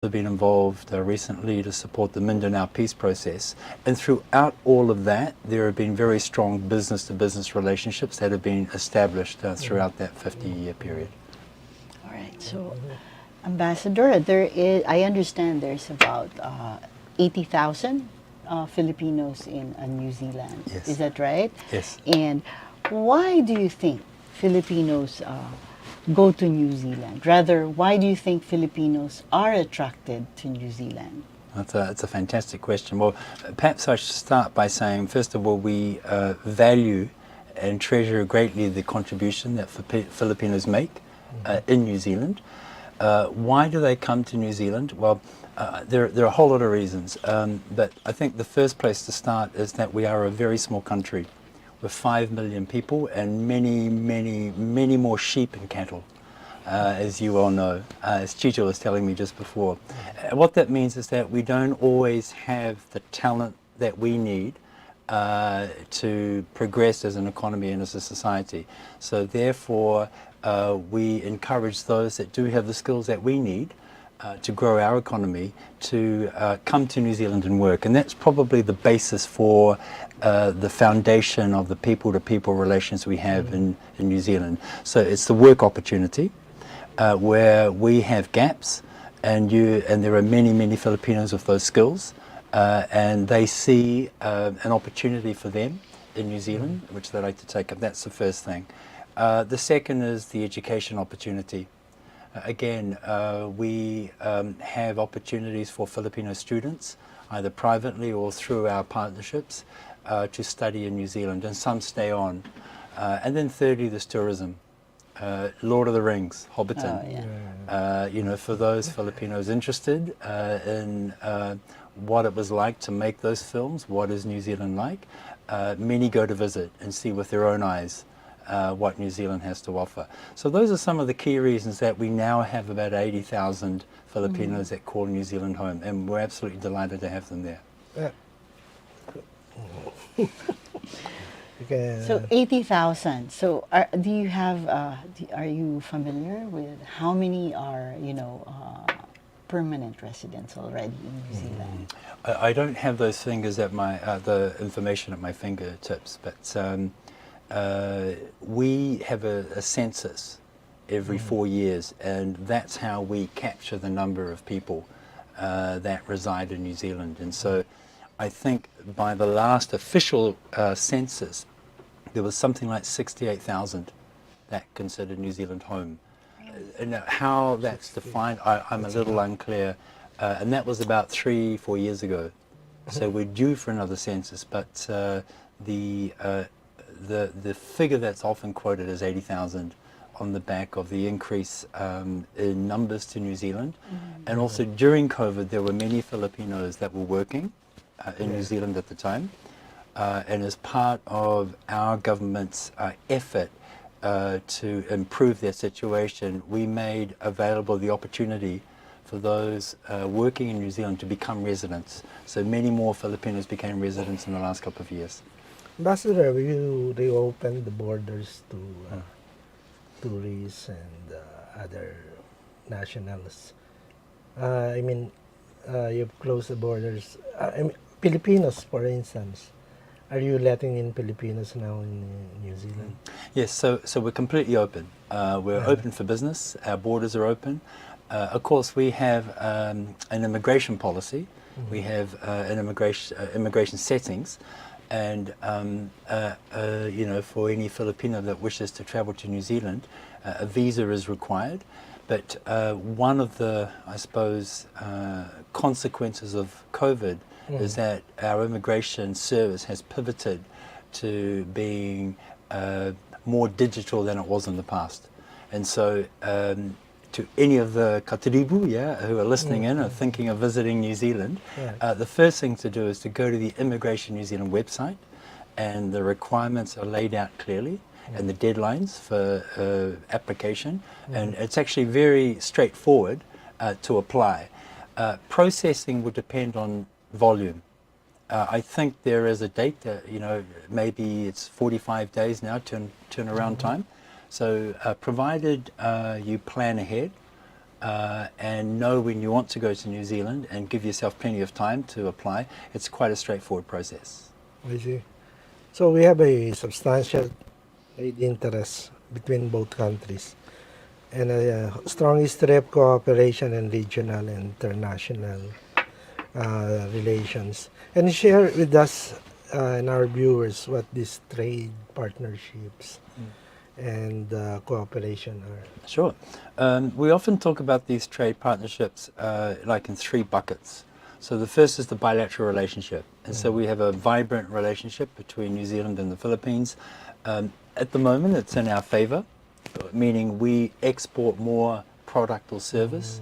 have been involved recently to support the Mindanao peace process. And throughout all of that, there have been very strong business-to-business relationships that have been established throughout that 50-year period. All right. So, Ambassador, I understand there's about 80,000 Filipinos in New Zealand. Yes. Is that right? Yes. And why do you think Filipinos go to New Zealand? Rather, why do you think Filipinos are attracted to New Zealand? That's a fantastic question. Well, perhaps I should start by saying, first of all, we value and treasure greatly the contribution that Filipinos make in New Zealand. Why do they come to New Zealand? Well, there are a whole lot of reasons, but I think the first place to start is that we are a very small country with 5 million people and many more sheep and cattle, as you all know, as Chito was telling me just before. What that means is that we don't always have the talent that we need to progress as an economy and as a society. So therefore, we encourage those that do have the skills that we need to grow our economy to come to New Zealand and work. And that's probably the basis for the foundation of the people-to-people relations we have in New Zealand. So it's the work opportunity where we have gaps, and there are many Filipinos with those skills, and they see an opportunity for them in New Zealand, which they like to take up. That's the first thing. The second is the education opportunity. Again, we have opportunities for Filipino students, either privately or through our partnerships, to study in New Zealand, and some stay on. And then thirdly, there's tourism. Lord of the Rings, Hobbiton. You know, for those Filipinos interested in what it was like to make those films, what is New Zealand like, many go to visit and see with their own eyes what New Zealand has to offer. So those are some of the key reasons that we now have about 80,000 Filipinos that call New Zealand home, and we're absolutely delighted to have them there. So 80,000. So do you have? Are you familiar with how many are permanent residents already in New Zealand? I don't have those fingers at the information at my fingertips, but we have a census every 4 years, and that's how we capture the number of people that reside in New Zealand. And so I think by the last official census, there was something like 68,000 that considered New Zealand home. And how that's defined, I'm a little unclear. And that was about 3-4 years ago. So we're due for another census, but the figure that's often quoted is 80,000 on the back of the increase in numbers to New Zealand. And also during COVID, there were many Filipinos that were working in New Zealand at the time. And as part of our government's effort to improve their situation, we made available the opportunity for those working in New Zealand to become residents. So many more Filipinos became residents in the last couple of years. Ambassador, will they open the borders to tourists and other nationals? I mean, you've closed the borders. Filipinos, for instance. Are you letting in Filipinos now in New Zealand? Yes, so we're completely open. We're open for business. Our borders are open. Of course, we have an immigration policy. We have an immigration settings. And, for any Filipino that wishes to travel to New Zealand, a visa is required. But one of the, I suppose, consequences of COVID is that our immigration service has pivoted to being more digital than it was in the past. And so to any of the Katribu who are listening in or thinking of visiting New Zealand, the first thing to do is to go to the Immigration New Zealand website, and the requirements are laid out clearly and the deadlines for application. And it's actually very straightforward to apply. Processing would depend on volume. I think there is a date that, maybe it's 45 days now, turnaround time. So provided you plan ahead, and know when you want to go to New Zealand and give yourself plenty of time to apply, it's quite a straightforward process. I see. So we have a substantial trade interest between both countries and a strong history of cooperation and regional and international relations. And share with us and our viewers what these trade partnerships and cooperation are. Sure. We often talk about these trade partnerships like in three buckets. So the first is the bilateral relationship. And so we have a vibrant relationship between New Zealand and the Philippines. At the moment, it's in our favor, meaning we export more product or service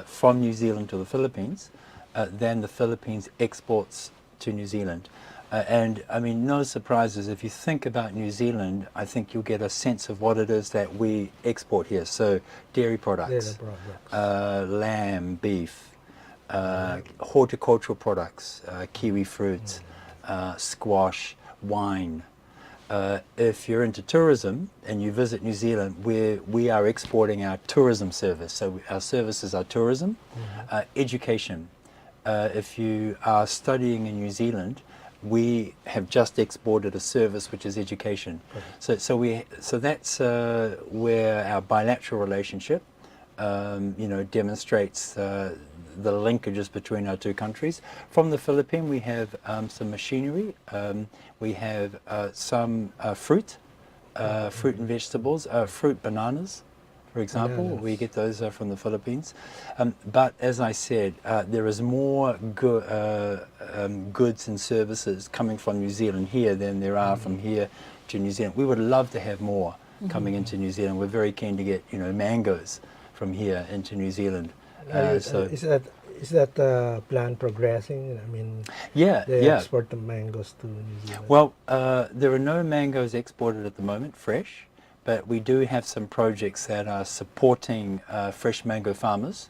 from New Zealand to the Philippines than the Philippines exports to New Zealand. And I mean, no surprises. If you think about New Zealand, I think you'll get a sense of what it is that we export here. So dairy products, lamb, beef, horticultural products, kiwi fruits, squash, wine. If you're into tourism and you visit New Zealand, we are exporting our tourism service. So our services are tourism, education. If you are studying in New Zealand, we have just exported a service which is education. So that's where our bilateral relationship, demonstrates the linkages between our two countries. From the Philippines, we have some machinery. We have some fruit and vegetables, fruit bananas, for example. We get those from the Philippines. But as I said, there is more goods and services coming from New Zealand here than there are from here to New Zealand. We would love to have more coming into New Zealand. We're very keen to get mangoes from here into New Zealand. Is that plan progressing? I mean, they export the mangoes to New Zealand. Well, there are no mangoes exported at the moment, fresh. But we do have some projects that are supporting fresh mango farmers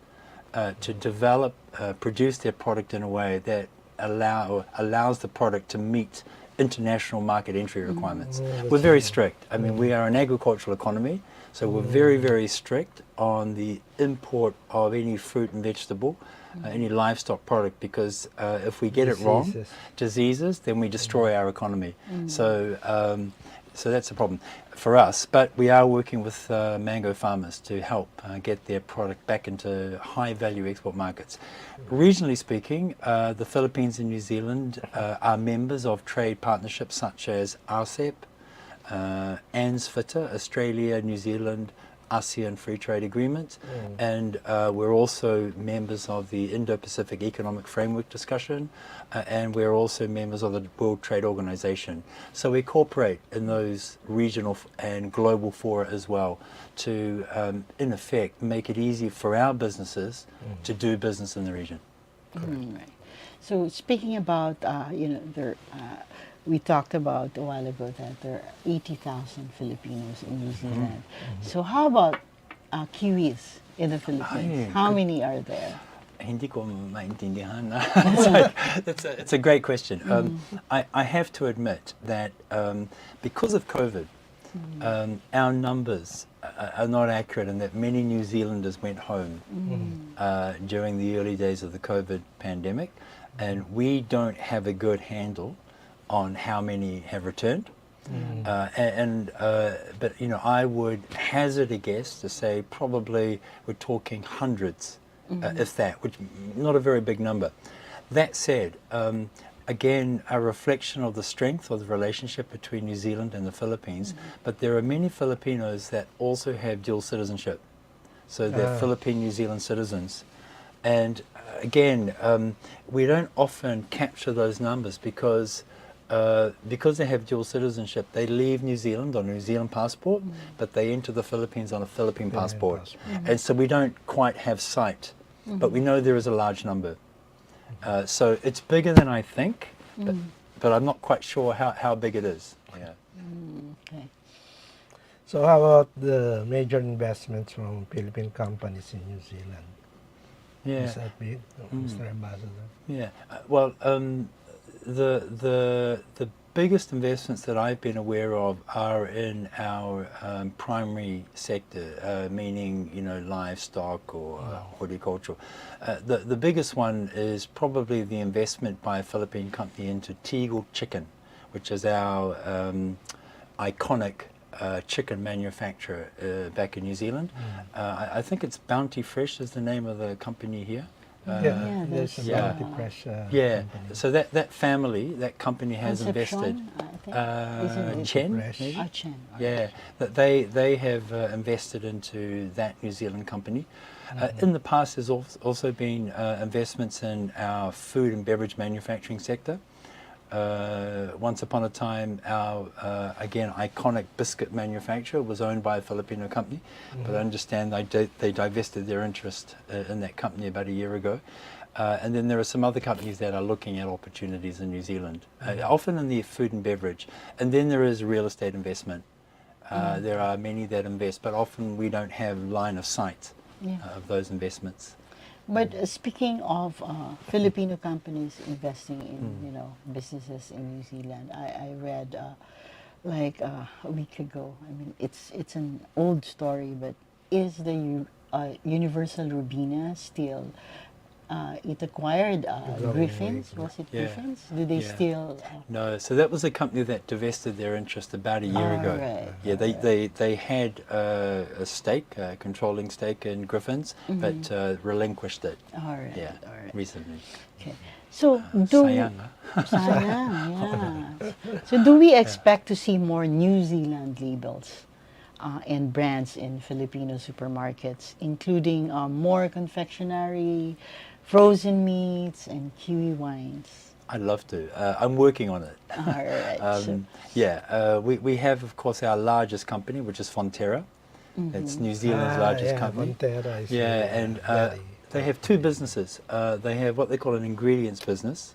to develop, produce their product in a way that allows the product to meet international market entry requirements. We're very strict. I mean, we are an agricultural economy, so we're very, very strict on the import of any fruit and vegetable, any livestock product, because if we get it wrong, diseases, then we destroy our economy. So that's a problem for us, but we are working with mango farmers to help get their product back into high-value export markets. Regionally speaking, the Philippines and New Zealand are members of trade partnerships such as RCEP, ANZFTA, Australia, New Zealand, ASEAN Free Trade Agreement, and we're also members of the Indo-Pacific Economic Framework discussion, and we're also members of the World Trade Organization. So we cooperate in those regional and global fora as well to, in effect, make it easy for our businesses to do business in the region. Right. So speaking about, we talked about a while ago that there are 80,000 Filipinos in New Zealand. So how about Kiwis in the Philippines? How many are there? Hindi ko maintindihan. It's a great question. I have to admit that because of COVID, our numbers are not accurate, and that many New Zealanders went home during the early days of the COVID pandemic, and we don't have a good handle on how many have returned. But I would hazard a guess to say probably we're talking hundreds, if that, which not a very big number. That said, again, a reflection of the strength of the relationship between New Zealand and the Philippines, but there are many Filipinos that also have dual citizenship. So they're Philippine New Zealand citizens. And again, we don't often capture those numbers because they have dual citizenship. They leave New Zealand on a New Zealand passport, but they enter the Philippines on a Philippine passport. And so we don't quite have sight, but we know there is a large number. So it's bigger than I think, but I'm not quite sure how big it is. Yeah. Okay. So how about the major investments from Philippine companies in New Zealand? Yeah. Is that big, Mr. Ambassador? Yeah. Well, the biggest investments that I've been aware of are in our primary sector, meaning livestock or horticulture. The biggest one is probably the investment by a Philippine company into Teagle Chicken, which is our iconic chicken manufacturer back in New Zealand. I think it's Bounty Fresh is the name of the company here. Yeah, there's a yeah. Bounty Fresh Yeah, company. so that family, that company has invested. Concepcion, I think. Isn't it? Chen, Fresh. maybe? Chen. Yeah, that they have invested into that New Zealand company. In the past, there's also been investments in our food and beverage manufacturing sector. Once upon a time, our again iconic biscuit manufacturer was owned by a Filipino company, but I understand they divested their interest in that company about a year ago. And then there are some other companies that are looking at opportunities in New Zealand, often in the food and beverage. And then there is real estate investment. There are many that invest, but often we don't have line of sight of those investments. But speaking of Filipino companies investing in businesses in New Zealand, I read like a week ago. I mean, it's an old story, but is the Universal Robina still? It acquired Griffins. Was it Yeah. Griffins? Do they Yeah. still? No, so that was a company that divested their interest about a year ago. Right. Yeah, they had a stake, a controlling stake in Griffins, but relinquished it. All right. Yeah, All right. recently. Okay. So do Sayang, huh? sayang, yeah. So do we expect to see more New Zealand labels and brands in Filipino supermarkets, including more confectionery, frozen meats, and kiwi wines? I'd love to. I'm working on it. All right. We have, of course, our largest company, which is Fonterra. It's New Zealand's largest company. Fonterra is And they have two businesses. They have what they call an ingredients business,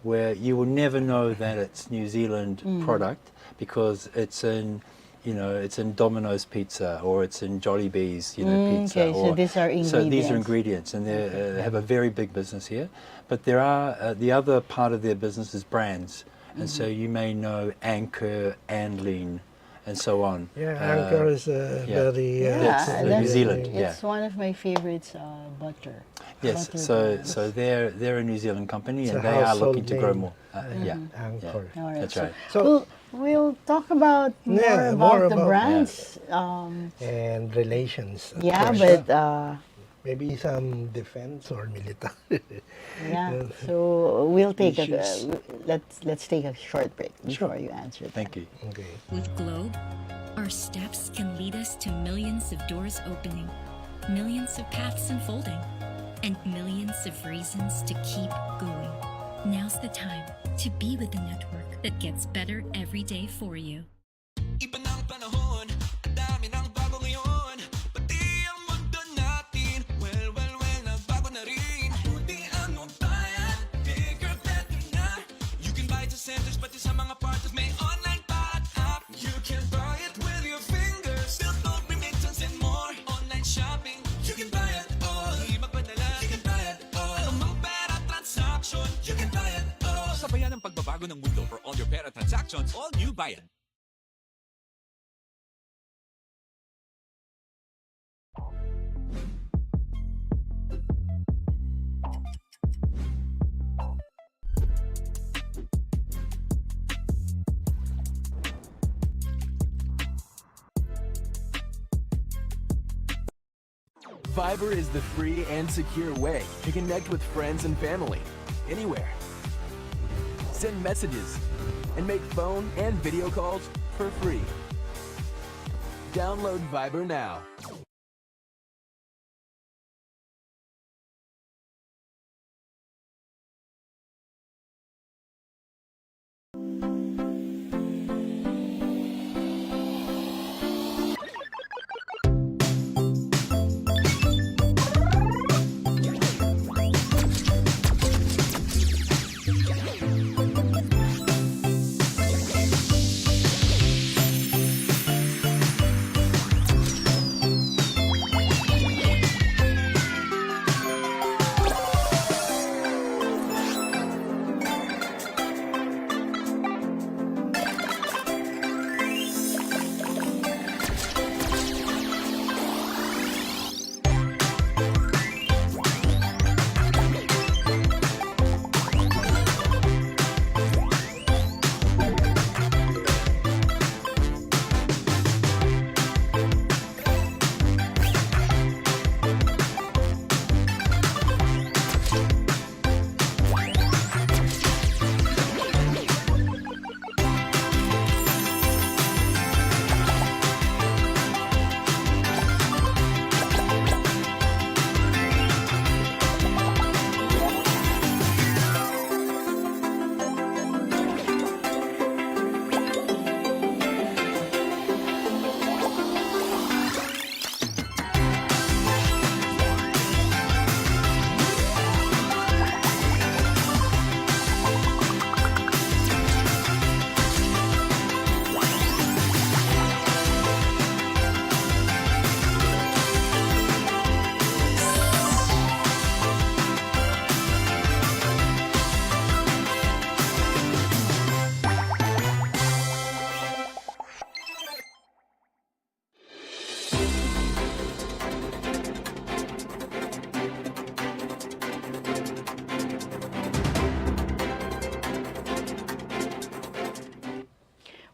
where you will never know that it's New Zealand product because it's in, it's in Domino's Pizza or it's in Jollibee's, pizza. Okay, so these are ingredients. So these are ingredients, and they have a very big business here. But there are the other part of their business is brands, and so you may know Anchor, Anlene, and so on. Yeah, Anchor is very That's New Zealand. It's one of my favorites, butter. Yes, Butter so they're a New Zealand company, It's and a they are household looking to grow name. more. Anchor. All right. That's right. So We'll talk about Yeah, more more about the about- brands. and relations. of Yeah, course. but Maybe some defense or military. yeah. So we'll take Issues. let's take a short break before you answer. that. Thank you. Okay. With Globe, our steps can lead us to millions of doors opening, millions of paths unfolding, and millions of reasons to keep going. Now's the time to be with the network that gets better every day for you. Iba ng panahon, ang dami ng bago ngayon. Pati ang mundo natin, well, nagbago na rin. Untian mo bayan, bigger, better na. You can buy it sa centers, pati sa mga partners, may online pa at app. You can buy it with your fingers, still don't remittance and more. Online shopping, you can buy it all. Di magpadala, you can buy it all. Anumang pera transaction, you can buy it all. Sabayan ang pagbabago ng mundo for all your pera transactions, all new Bayan. Fiber is the free and secure way to connect with friends and family anywhere. Send messages and make phone and video calls for free. Download Viber now.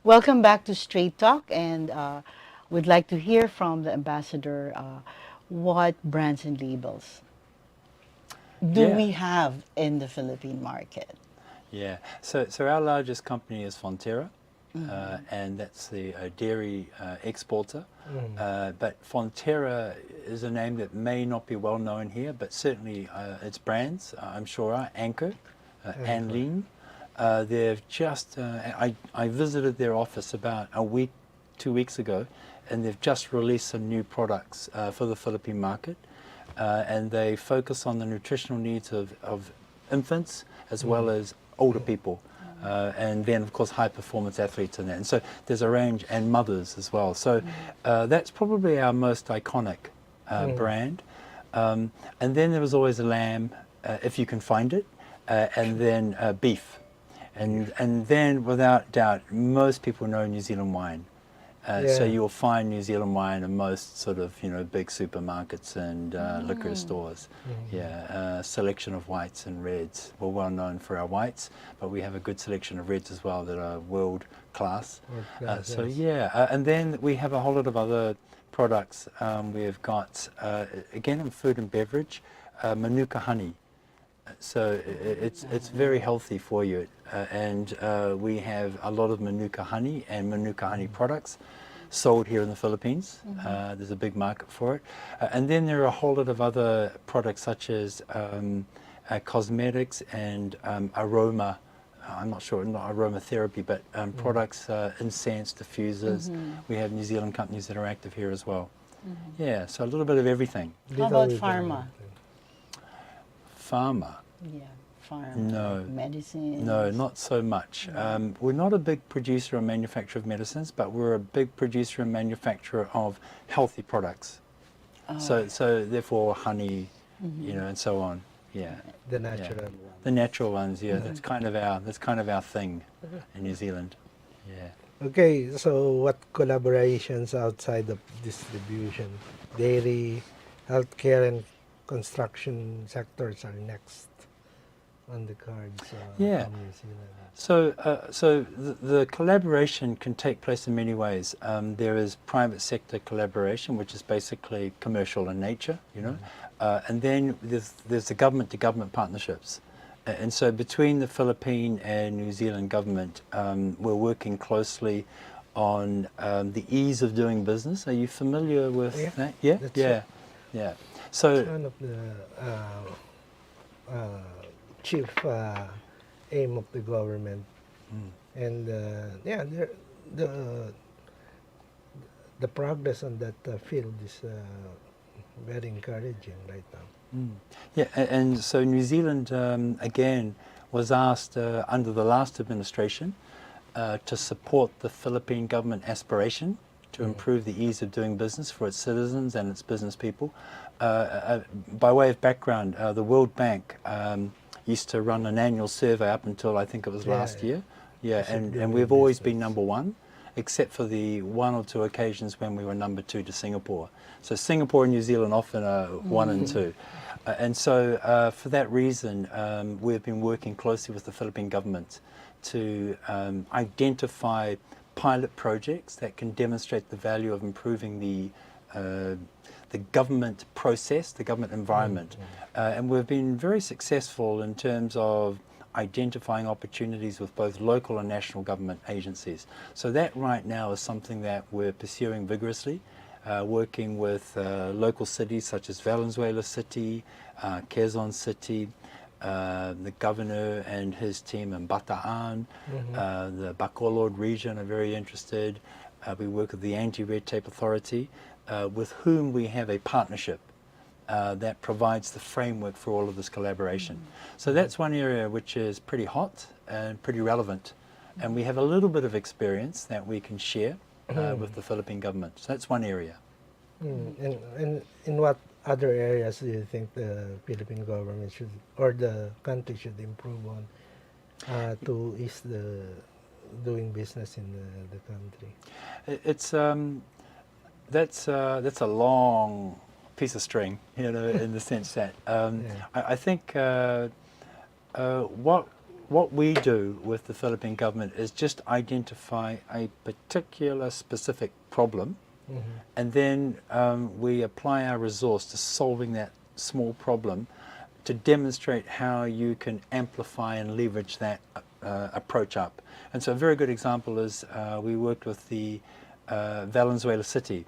Welcome back to Straight Talk, and we'd like to hear from the ambassador what brands and labels do Yeah. we have in the Philippine market? Yeah, so our largest company is Fonterra, and that's the dairy exporter. But Fonterra is a name that may not be well known here, but certainly its brands, I'm sure, are Anchor, Anlin. They've just, I visited their office about a week, 2 weeks ago, and they've just released some new products for the Philippine market. And they focus on the nutritional needs of infants as well as older people. And then, of course, high-performance athletes in that. And so there's a range, and mothers as well. So that's probably our most iconic brand. And then there was always lamb, if you can find it, and then beef. And then, without doubt, most people know New Zealand wine. So you'll find New Zealand wine in most sort of, big supermarkets and liquor stores. Yeah, selection of whites and reds. We're well known for our whites, but we have a good selection of reds as well that are world class. So yeah, and then we have a whole lot of other products. We've got, again, in food and beverage, Manuka honey. So it's very healthy for you, and we have a lot of Manuka honey and Manuka honey products sold here in the Philippines. There's a big market for it. And then there are a whole lot of other products such as cosmetics and aroma, I'm not sure, not aromatherapy, but products, incense, diffusers. We have New Zealand companies that are active here as well. Yeah, so a little bit of everything. How about pharma? Pharma. Yeah, pharma. No. Medicine. No, not so much. We're not a big producer and manufacturer of medicines, but we're a big producer and manufacturer of healthy products. So therefore honey, and so on. Yeah. The natural one. The natural ones, yeah. That's kind of our thing in New Zealand. Yeah. Okay, so what collaborations outside of distribution, dairy, healthcare, and construction sectors are next on the cards from New Zealand? So the collaboration can take place in many ways. There is private sector collaboration, which is basically commercial in nature, and then there's the government-to-government partnerships. And so between the Philippine and New Zealand government, we're working closely on the ease of doing business. Are you familiar with that? Yeah? Yeah. So it's one of the chief aim of the government, and the progress on that field is very encouraging right now. Yeah, and so New Zealand again was asked under the last administration to support the Philippine government aspiration to improve the ease of doing business for its citizens and its business people. By way of background, the World Bank used to run an annual survey up until I think it was last year. Yeah, and we've always been number one, except for the one or two occasions when we were number two to Singapore. So Singapore and New Zealand often are one and two. And so for that reason, we've been working closely with the Philippine government to identify pilot projects that can demonstrate the value of improving the government process, the government environment. And we've been very successful in terms of identifying opportunities with both local and national government agencies. So that right now is something that we're pursuing vigorously, working with local cities such as Valenzuela City, Quezon City, the governor and his team in Bataan, the Bacolod region are very interested. We work with the Anti-Red Tape Authority, with whom we have a partnership that provides the framework for all of this collaboration. So that's one area which is pretty hot and pretty relevant. And we have a little bit of experience that we can share with the Philippine government. So that's one area. And in what other areas do you think the Philippine government should, or the country should improve on to ease the doing business in the country? It's that's a long piece of string, in the sense that I think what we do with the Philippine government is just identify a particular specific problem, and then we apply our resource to solving that small problem to demonstrate how you can amplify and leverage that approach up. And so a very good example is we worked with the Valenzuela City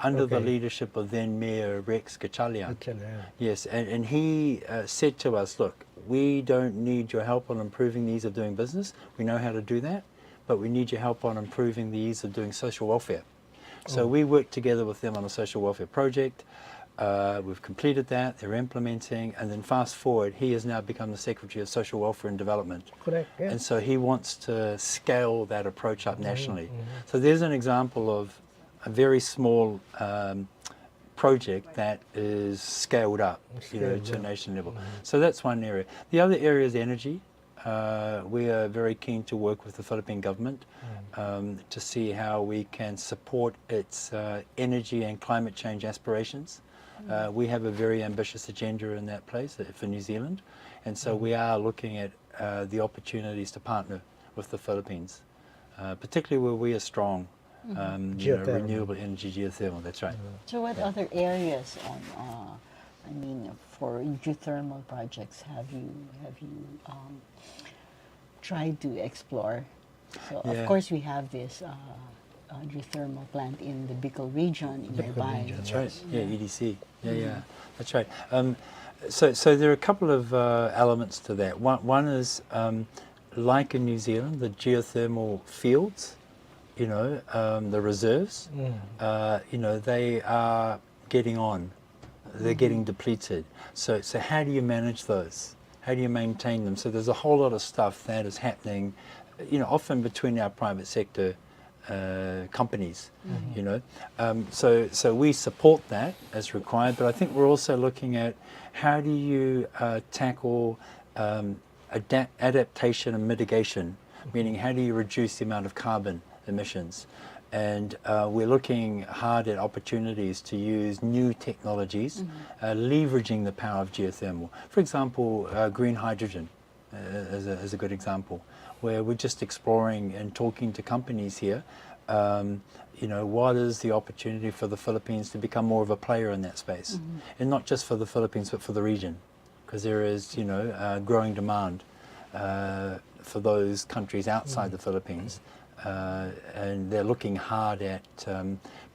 under the Okay. leadership of then Mayor Rex Gatchalian. Arcilla. Yes, and he said to us, look, we don't need your help on improving the ease of doing business. We know how to do that, but we need your help on improving the ease of doing social welfare. So we worked together with them on a social welfare project. We've completed that, they're implementing, and then fast forward, he has now become the Secretary of Social Welfare and Development. Correct, yeah. And so he wants to scale that approach up nationally. So there's an example of a very small project that is scaled up, to a nation level. So that's one area. The other area is energy. We are very keen to work with the Philippine government to see how we can support its energy and climate change aspirations. We have a very ambitious agenda in that place for New Zealand, and so we are looking at the opportunities to partner with the Philippines, particularly where we are strong. Geothermal. Renewable energy, geothermal, that's right. So what other areas for geothermal projects have you tried to explore? So Yeah. of course we have this geothermal plant in the Bicol region nearby. region, That's right. Yeah, EDC. Yeah, that's right. So there are a couple of elements to that. One is like in New Zealand, the geothermal fields, the reserves, they are getting on. They're getting depleted. So how do you manage those? How do you maintain them? So there's a whole lot of stuff that is happening, often between our private sector companies, so we support that as required, but I think we're also looking at how do you tackle adaptation and mitigation, meaning how do you reduce the amount of carbon emissions, and we're looking hard at opportunities to use new technologies, leveraging the power of geothermal. For example, green hydrogen is a good example, where we're just exploring and talking to companies here, what is the opportunity for the Philippines to become more of a player in that space, and not just for the Philippines but for the region, because there is growing demand for those countries outside the Philippines, and they're looking hard at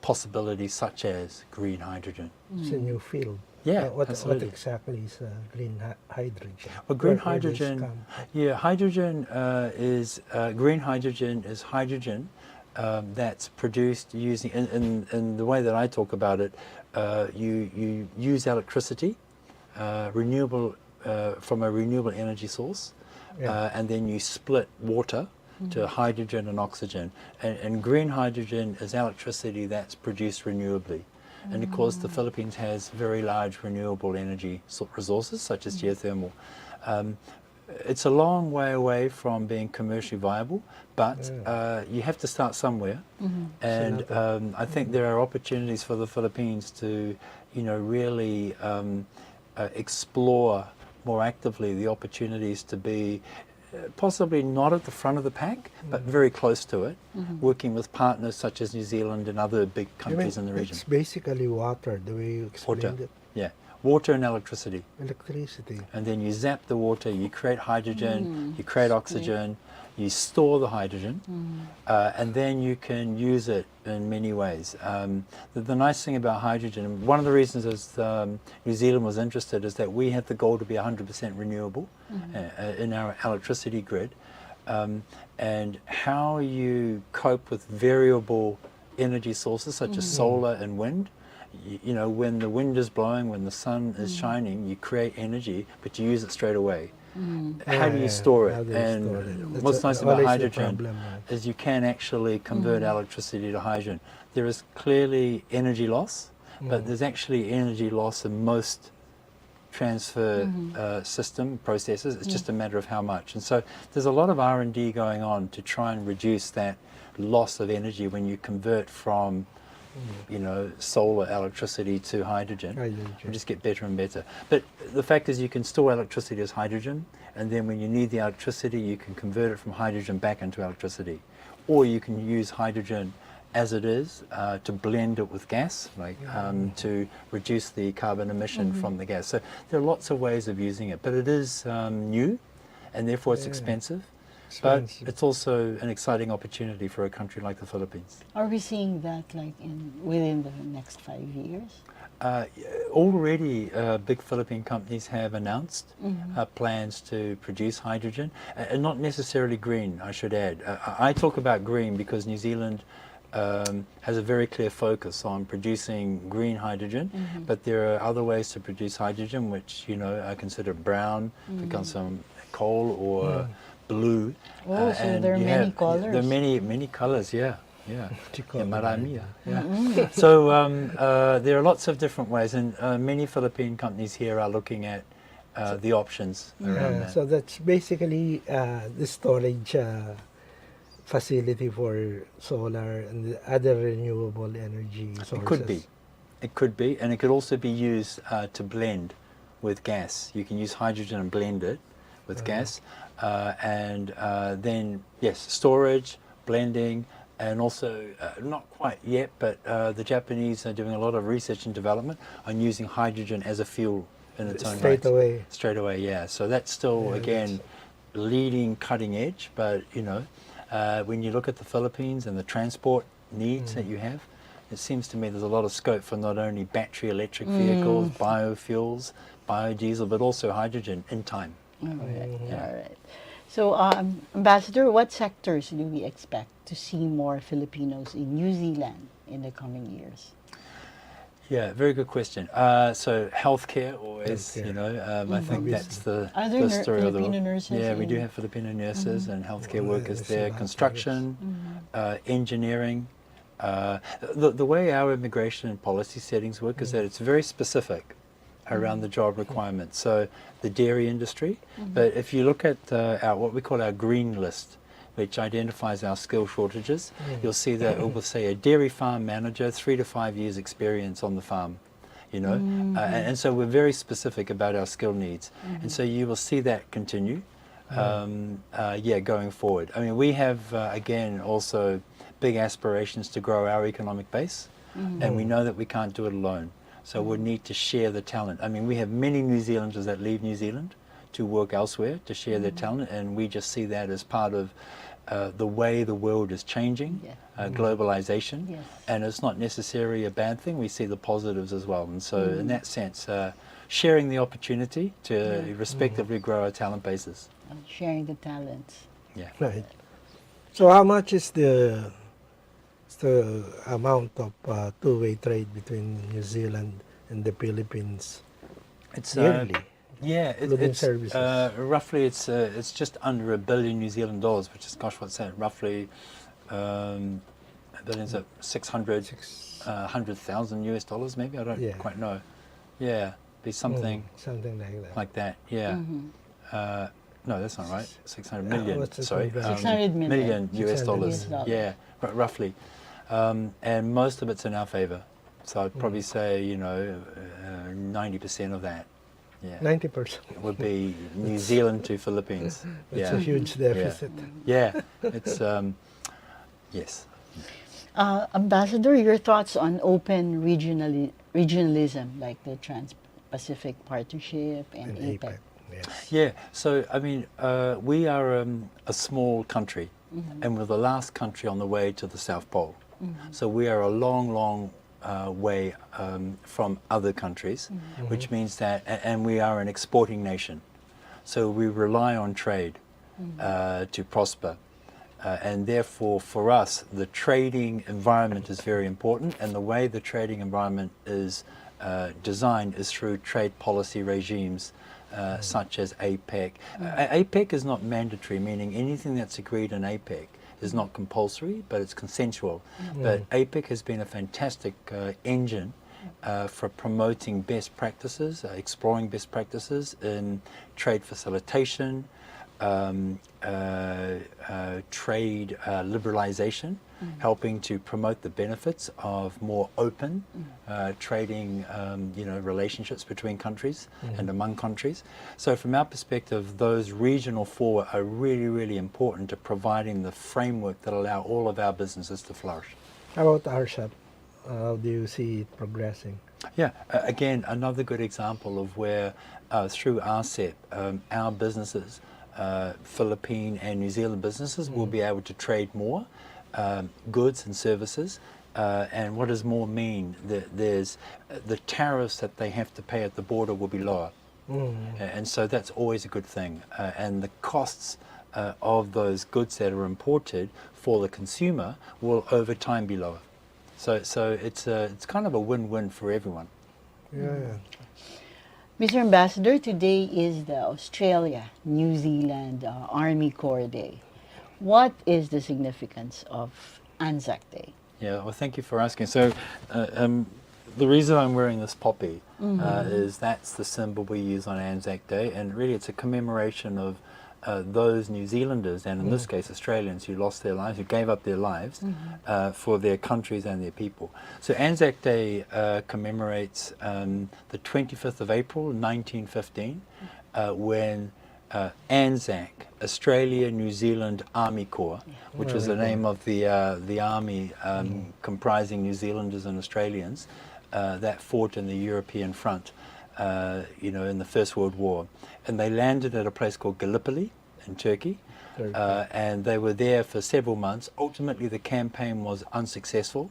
possibilities such as green hydrogen. It's a new field. Yeah, What absolutely. exactly is green hydrogen? Well, green Where does it hydrogen, come? hydrogen is green hydrogen is hydrogen that's produced using, in the way that I talk about it, you use electricity, renewable from a renewable energy source, and then you split water to hydrogen and oxygen, and green hydrogen is electricity that's produced renewably. And of course, the Philippines has very large renewable energy resources, such as geothermal. It's a long way away from being commercially viable, but you have to start somewhere. And I think there are opportunities for the Philippines to, really explore more actively the opportunities to be possibly not at the front of the pack, but very close to it, working with partners such as New Zealand and other big countries in the region. It's basically water, the way you explained Water, it. yeah. Water and electricity. Electricity. And then you zap the water, you create hydrogen, you create oxygen, you store the hydrogen, and then you can use it in many ways. The nice thing about hydrogen, one of the reasons is New Zealand was interested, is that we have the goal to be 100% renewable in our electricity grid, and how you cope with variable energy sources such as solar and wind. When the wind is blowing, when the sun is shining, you create energy, but you use it straight away. How do you store it? How do you And store it? what's That's nice about always the hydrogen problem, right? is you can actually convert electricity to hydrogen. There is clearly energy loss, but there's actually energy loss in most transfer system processes. It's just a matter of how much. And so there's a lot of R&D going on to try and reduce that loss of energy when you convert from you know, solar electricity to hydrogen. Hydrogen. We just get better and better. But the fact is you can store electricity as hydrogen, and then when you need the electricity, you can convert it from hydrogen back into electricity. Or you can use hydrogen as it is to blend it with gas, like to reduce the carbon emission from the gas. So there are lots of ways of using it, but it is new, and therefore it's expensive. But it's also an exciting opportunity for a country like the Philippines. Are we seeing that like within the next 5 years? Already, big Philippine companies have announced plans to produce hydrogen, and not necessarily green, I should add. I talk about green because New Zealand has a very clear focus on producing green hydrogen, but there are other ways to produce hydrogen which, you know, are considered brown, becomes some coal or blue. Oh, so there are many colors. There are many colors, yeah. Yeah, Chico. marami, yeah. So there are lots of different ways, and many Philippine companies here are looking at the options around that. So that's basically the storage facility for solar and the other renewable energy sources. It could be, and it could also be used to blend with gas. You can use hydrogen and blend it with gas, and then yes, storage, blending. And also, not quite yet, but the Japanese are doing a lot of research and development on using hydrogen as a fuel in its own right. Straight away, yeah. So that's still, again, leading cutting edge. But, you know, when you look at the Philippines and the transport needs that you have, it seems to me there's a lot of scope for not only battery electric vehicles, biofuels, biodiesel, but also hydrogen in time. All right. So, Ambassador, what sectors do we expect to see more Filipinos in New Zealand in the coming years? Yeah, very good question. So healthcare always, you know, I think that's the story of the Filipino nurses? Yeah, we do have Filipino nurses and healthcare workers there. Construction, engineering. The way our immigration and policy settings work is that it's very specific around the job requirements. So the dairy industry, but if you look at our what we call our green list, which identifies our skill shortages, you'll see that it will say a dairy farm manager, 3 to 5 years experience on the farm, you know, and so we're very specific about our skill needs, and so you will see that continue, going forward. I mean, we have again also big aspirations to grow our economic base, and we know that we can't do it alone. So we need to share the talent. I mean, we have many New Zealanders that leave New Zealand to work elsewhere, to share their talent, and we just see that as part of the way the world is changing, globalization, and it's not necessarily a bad thing. We see the positives as well, and so in that sense, sharing the opportunity to respectively grow our talent bases. Sharing the talents. Yeah. Right. So how much is the amount of two-way trade between New Zealand and the Philippines It's yearly? Yeah, including it's services? roughly it's just under $1 billion New Zealand dollars, which is what's that? Roughly billions of 100,000 US dollars, maybe. I don't quite know. Yeah, be something something like that. like that. Yeah. No, that's not right. 600 million. what's the Sorry, 600 million. US dollars. 600 million. Yeah, roughly. And most of it's in our favor. So I'd probably say 90% of that. Yeah. 90%. Would be New Zealand to Philippines. It's a huge deficit. Yeah, it's yes. Ambassador, your thoughts on open regionalism, like the Trans-Pacific Partnership and APEC? Yes. Yeah, so I mean, we are a small country, and we're the last country on the way to the South Pole. So we are a long, long way from other countries, which means that, and we are an exporting nation. So we rely on trade to prosper. And therefore, for us, the trading environment is very important, and the way the trading environment is designed is through trade policy regimes such as APEC. APEC is not mandatory, meaning anything that's agreed in APEC is not compulsory, but it's consensual. But APEC has been a fantastic engine for promoting best practices, exploring best practices in trade facilitation, trade liberalization, helping to promote the benefits of more open trading, relationships between countries and among countries. So from our perspective, those regional four are really, really important to providing the framework that allow all of our businesses to flourish. How about RCEP? How do you see it progressing? Yeah, again, another good example of where through RCEP, our businesses, Philippine and New Zealand businesses, will be able to trade more goods and services. And what does more mean? There's the tariffs that they have to pay at the border will be lower. And so that's always a good thing. And the costs of those goods that are imported for the consumer will over time be lower. So it's kind of a win-win for everyone. Yeah. Mr. Ambassador, today is the Australia-New Zealand Army Corps Day. What is the significance of Anzac Day? Yeah, well, thank you for asking. So the reason I'm wearing this poppy is that's the symbol we use on Anzac Day, and really it's a commemoration of those New Zealanders, and in this case Australians, who lost their lives, who gave up their lives for their countries and their people. So Anzac Day commemorates the 25th of April 1915 when ANZAC, Australia New Zealand Army Corps, which was the name of the army comprising New Zealanders and Australians that fought in the European front, in the First World War. And they landed at a place called Gallipoli in Turkey, and they were there for several months. Ultimately, the campaign was unsuccessful,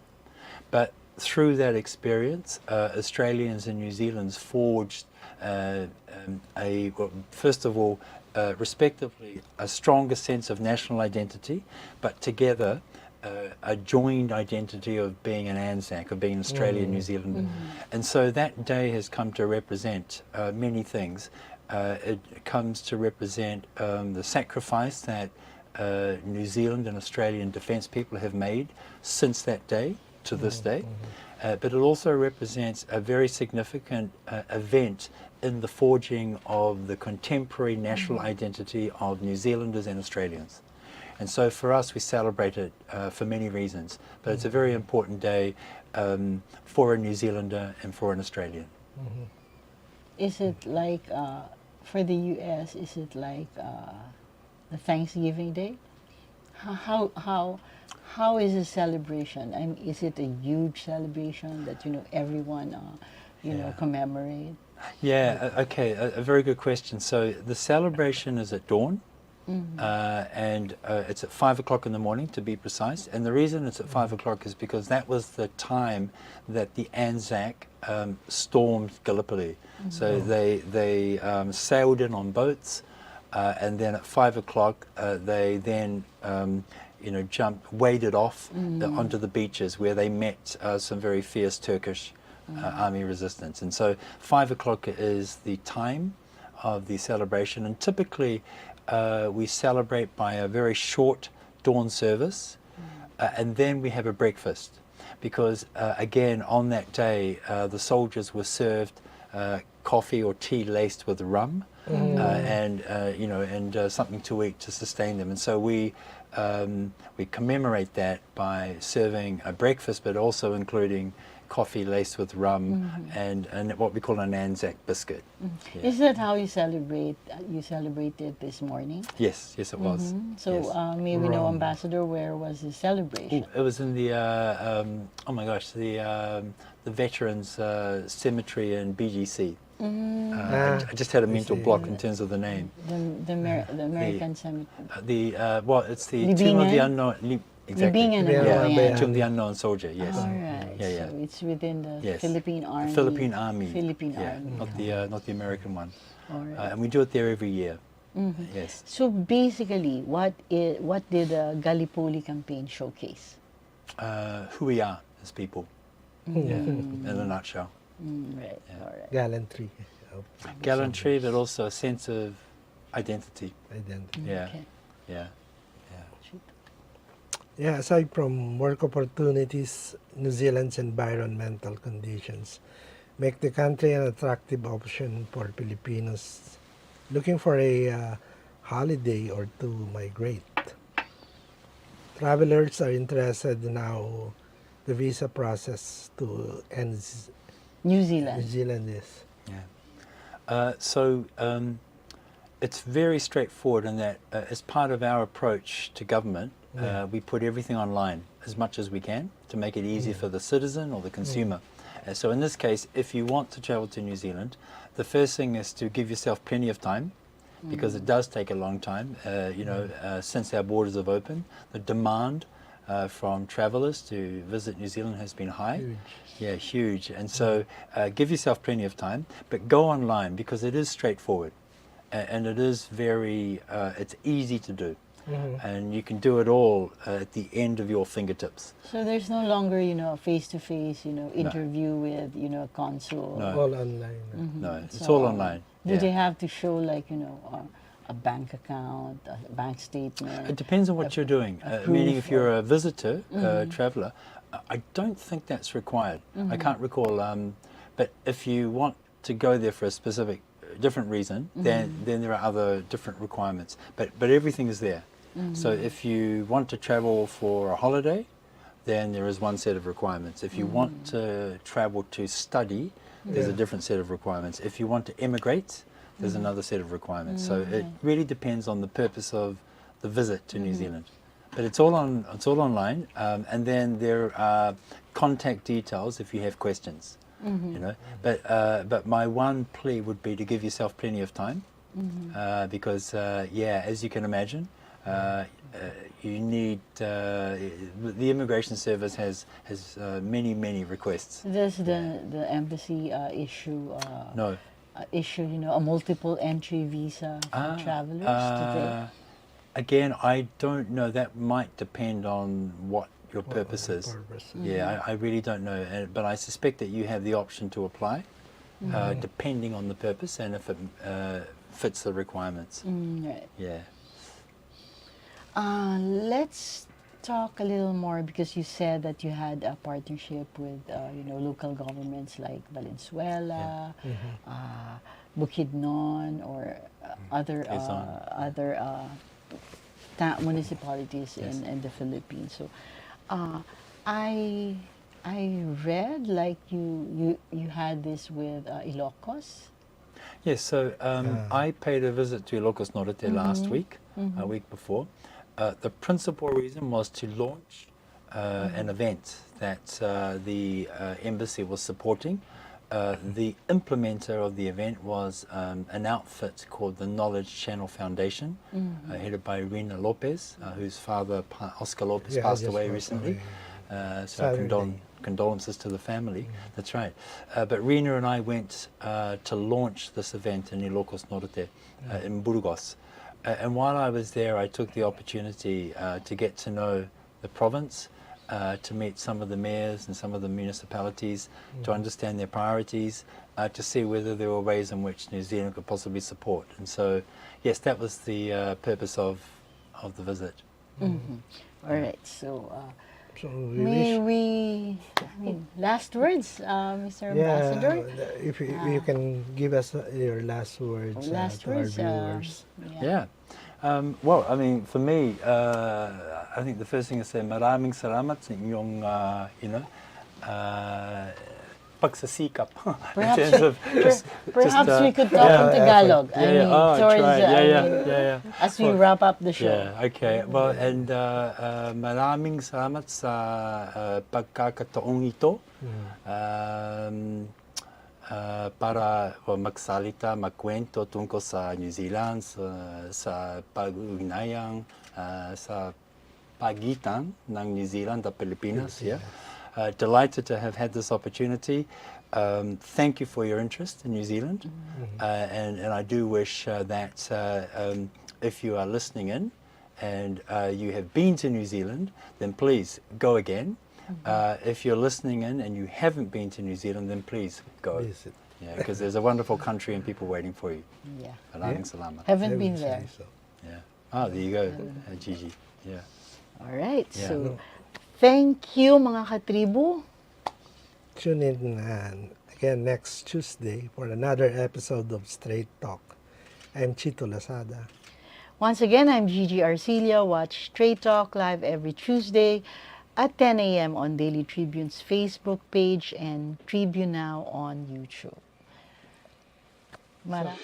but through that experience, Australians and New Zealanders forged first of all, respectively, a stronger sense of national identity, but together a joined identity of being an ANZAC, of being an Australian New Zealander. And so that day has come to represent many things. It comes to represent the sacrifice that New Zealand and Australian defence people have made since that day to this day. But it also represents a very significant event in the forging of the contemporary national identity of New Zealanders and Australians. And so for us, we celebrate it for many reasons, but it's a very important day for a New Zealander and for an Australian. Is it like, for the U.S., is it like the Thanksgiving Day? How is the celebration? I mean, is it a huge celebration that, everyone, commemorate? Yeah, okay, a very good question. So the celebration is at dawn. And it's at 5 o'clock in the morning, to be precise. And the reason it's at 5 o'clock is because that was the time that the Anzac stormed Gallipoli. So they sailed in on boats, and then at 5 o'clock they then waded off onto the beaches, where they met some very fierce Turkish army resistance. And so 5 o'clock is the time of the celebration, and typically we celebrate by a very short dawn service, and then we have a breakfast, because again on that day the soldiers were served coffee or tea laced with rum, and something to eat to sustain them. And so we commemorate that by serving a breakfast, but also including coffee laced with rum and what we call an Anzac biscuit. Yeah. Is that how you celebrate? You celebrated this morning? Yes, it was. So Yes. may we know, Ambassador, where was the celebration? It was in the the Veterans Cemetery in BGC. I just had a mental block in terms of the name. The American Cemetery. It's the Tomb of the Unknown. Exactly. Yeah. Tomb of the Unknown Soldier. Yes. All right. Yeah. So it's within the Yes. Philippine Army. Philippine Army. Philippine Army. Not the American one. All right. And we do it there every year. Yes. So basically, what did the Gallipoli campaign showcase? Who we are as people. Yeah. In a nutshell. Right. Yeah. All right. Gallantry. Gallantry, but also a sense of identity. Identity. Yeah. Okay. Yeah. Yeah, aside from work opportunities, New Zealand's environmental conditions make the country an attractive option for Filipinos looking for a holiday or to migrate. Travelers are interested now the visa process to end New New Zealand. Zealand is. So it's very straightforward in that as part of our approach to government, we put everything online as much as we can to make it easy for the citizen or the consumer. So in this case, if you want to travel to New Zealand, the first thing is to give yourself plenty of time, because it does take a long time. Since our borders have opened, the demand from travellers to visit New Zealand has been high. Huge. Yeah, huge. And so give yourself plenty of time, but go online because it is straightforward. And it is very, it's easy to do. And you can do it all at the end of your fingertips. So there's no longer, face-to-face, interview with, a consul. No. All online. No, it's So, all online. Do Yeah. they have to show, like, a bank account, a bank statement? It depends on what you're doing. Meaning if you're a visitor, traveller, I don't think that's required. I can't recall. But if you want to go there for a specific, different reason, then there are other different requirements. But everything is there. So if you want to travel for a holiday, then there is one set of requirements. If you want to travel to study, there's a different set of requirements. If you want to immigrate, there's another set of requirements. So it really depends on the purpose of the visit to New Zealand. But it's all online, and then there are contact details if you have questions. But my one plea would be to give yourself plenty of time, because as you can imagine, you need the immigration service has many requests. Does the embassy issue No. a multiple entry visa for travelers today? Again, I don't know. That might depend on what your purpose is. Yeah, I really don't know. But I suspect that you have the option to apply, depending on the purpose and if it fits the requirements. Right. Yeah. Let's talk a little more, because you said that you had a partnership with local governments like Valenzuela, Bukidnon, or other municipalities in the Philippines. So I read like you had this with Ilocos. Yes, so I paid a visit to Ilocos Norte last week, a week before. The principal reason was to launch an event that the embassy was supporting. The implementer of the event was an outfit called the Knowledge Channel Foundation, headed by Rina Lopez, whose father, Oscar Lopez, passed away recently. So our condolences to the family. That's right. But Rina and I went to launch this event in Ilocos Norte, in Burgos. And while I was there, I took the opportunity to get to know the province, to meet some of the mayors and some of the municipalities, to understand their priorities, to see whether there were ways in which New Zealand could possibly support. And so, yes, that was the purpose of the visit. All right, so So last words, Mr. Ambassador? if you can give us your last words to our viewers. Yeah. Well, I mean, for me, I think the first thing is say maraming salamat sa inyong, pagsasikap. Perhaps we could talk in Tagalog. Yeah. As we wrap up the show. Yeah, okay. Well, and maraming salamat sa pagkakataong ito. Para magsalita, magkwento tungkol sa New Zealand, sa pag-ugnayang, sa pagitan ng New Zealand at Pilipinas. Yeah. Delighted to have had this opportunity. Thank you for your interest in New Zealand. And I do wish that if you are listening in and you have been to New Zealand, then please go again. If you're listening in and you haven't been to New Zealand, then please go. Visit. Yeah, because there's a wonderful country and people waiting for you. Yeah. Maraming salamat. Haven't been there. Yeah. Oh, there you go, Gigie. Yeah. All right. Yeah. So, thank you, mga katribu. Tune in again next Tuesday for another episode of Straight Talk. I'm Chito Lozada. Once again, I'm Gigie Arcilla. Watch Trade Talk live every Tuesday at 10 a.m. on Daily Tribune's Facebook page and Tribune Now on YouTube. Mara.